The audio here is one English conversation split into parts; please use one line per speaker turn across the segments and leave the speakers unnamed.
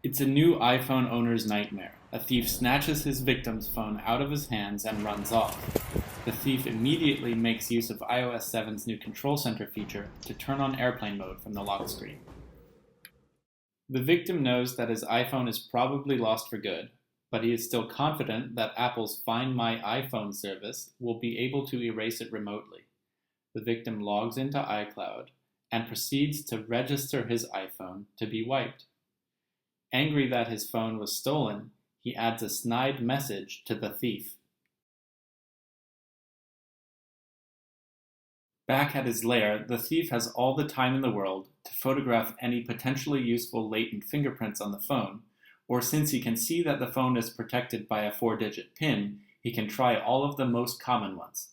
It's a new iPhone owner's nightmare. A thief snatches his victim's phone out of his hands and runs off. The thief immediately makes use of iOS 7's new Control Center feature to turn on airplane mode from the lock screen. The victim knows that his iPhone is probably lost for good, but he is still confident that Apple's Find My iPhone service will be able to erase it remotely. The victim logs into iCloud and proceeds to register his iPhone to be wiped. Angry that his phone was stolen, he adds a snide message to the thief. Back at his lair, the thief has all the time in the world to photograph any potentially useful latent fingerprints on the phone, or since he can see that the phone is protected by a 4-digit PIN, he can try all of the most common ones.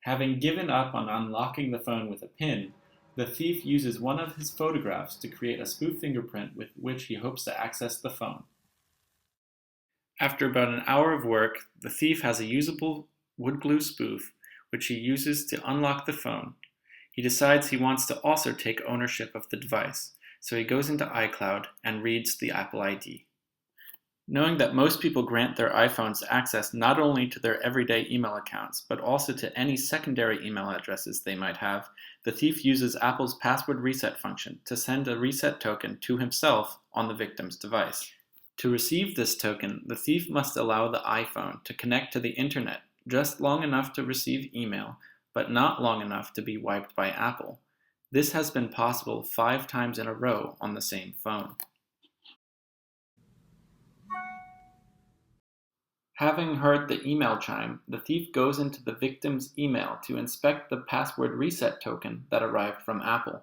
Having given up on unlocking the phone with a PIN, the thief uses one of his photographs to create a spoof fingerprint with which he hopes to access the phone. After about an hour of work, the thief has a usable wood glue spoof which he uses to unlock the phone. He decides he wants to also take ownership of the device, so he goes into iCloud and reads the Apple ID. Knowing that most people grant their iPhones access not only to their everyday email accounts, but also to any secondary email addresses they might have, the thief uses Apple's password reset function to send a reset token to himself on the victim's device. To receive this token, the thief must allow the iPhone to connect to the internet just long enough to receive email, but not long enough to be wiped by Apple. This has been possible 5 times in a row on the same phone. Having heard the email chime, the thief goes into the victim's email to inspect the password reset token that arrived from Apple.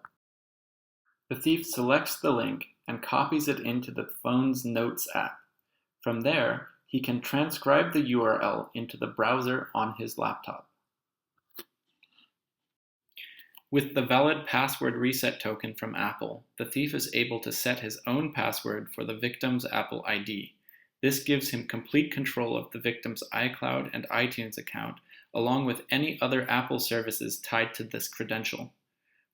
The thief selects the link and copies it into the phone's Notes app. From there, he can transcribe the URL into the browser on his laptop. With the valid password reset token from Apple, the thief is able to set his own password for the victim's Apple ID. This gives him complete control of the victim's iCloud and iTunes account, along with any other Apple services tied to this credential.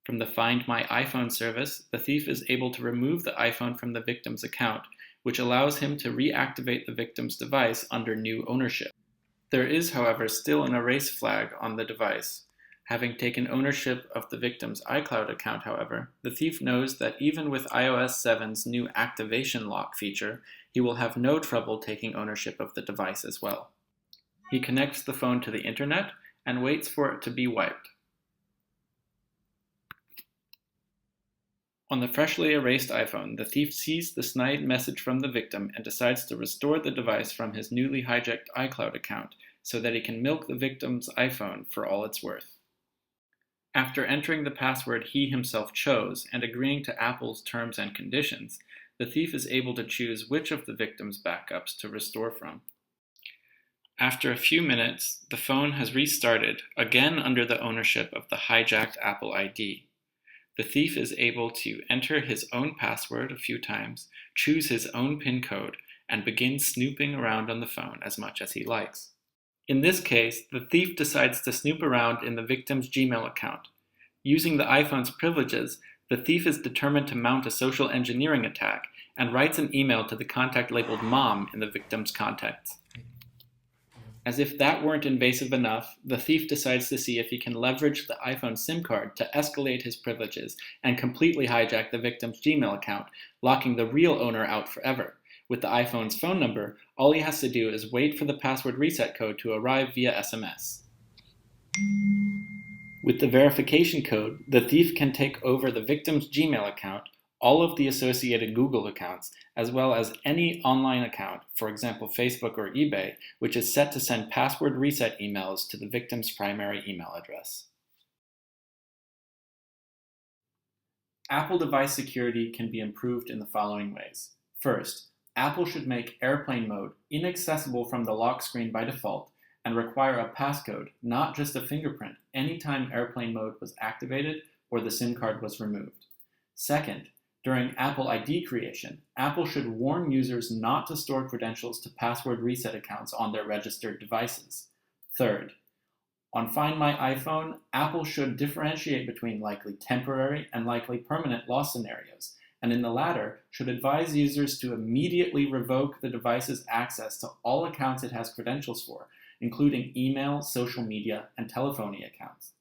From the Find My iPhone service, the thief is able to remove the iPhone from the victim's account, which allows him to reactivate the victim's device under new ownership. There is, however, still an erase flag on the device. Having taken ownership of the victim's iCloud account, however, the thief knows that even with iOS 7's new activation lock feature, he will have no trouble taking ownership of the device as well. He connects the phone to the internet and waits for it to be wiped. On the freshly erased iPhone, the thief sees the snide message from the victim and decides to restore the device from his newly hijacked iCloud account so that he can milk the victim's iPhone for all it's worth. After entering the password he himself chose and agreeing to Apple's terms and conditions, the thief is able to choose which of the victim's backups to restore from. After a few minutes, the phone has restarted, again under the ownership of the hijacked Apple ID. The thief is able to enter his own password a few times, choose his own PIN code, and begin snooping around on the phone as much as he likes. In this case, the thief decides to snoop around in the victim's Gmail account. Using the iPhone's privileges, the thief is determined to mount a social engineering attack and writes an email to the contact labeled Mom in the victim's contacts. As if that weren't invasive enough, the thief decides to see if he can leverage the iPhone SIM card to escalate his privileges and completely hijack the victim's Gmail account, locking the real owner out forever. With the iPhone's phone number, all he has to do is wait for the password reset code to arrive via SMS. With the verification code, the thief can take over the victim's Gmail account, all of the associated Google accounts, as well as any online account, for example Facebook or eBay, which is set to send password reset emails to the victim's primary email address. Apple device security can be improved in the following ways. First, Apple should make airplane mode inaccessible from the lock screen by default and require a passcode, not just a fingerprint, anytime airplane mode was activated or the SIM card was removed. Second, during Apple ID creation, Apple should warn users not to store credentials to password reset accounts on their registered devices. Third, on Find My iPhone, Apple should differentiate between likely temporary and likely permanent loss scenarios and in the latter, should advise users to immediately revoke the device's access to all accounts it has credentials for, including email, social media, and telephony accounts.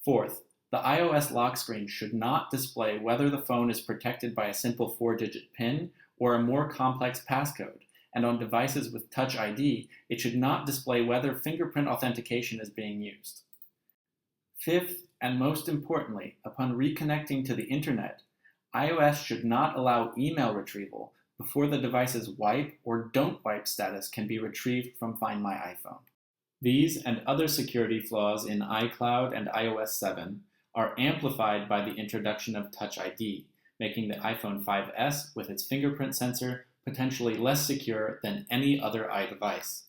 Fourth, the iOS lock screen should not display whether the phone is protected by a simple 4-digit PIN or a more complex passcode, and on devices with Touch ID, it should not display whether fingerprint authentication is being used. Fifth, and most importantly, upon reconnecting to the internet, iOS should not allow email retrieval before the device's wipe or don't wipe status can be retrieved from Find My iPhone. These and other security flaws in iCloud and iOS 7 are amplified by the introduction of Touch ID, making the iPhone 5S with its fingerprint sensor potentially less secure than any other iDevice.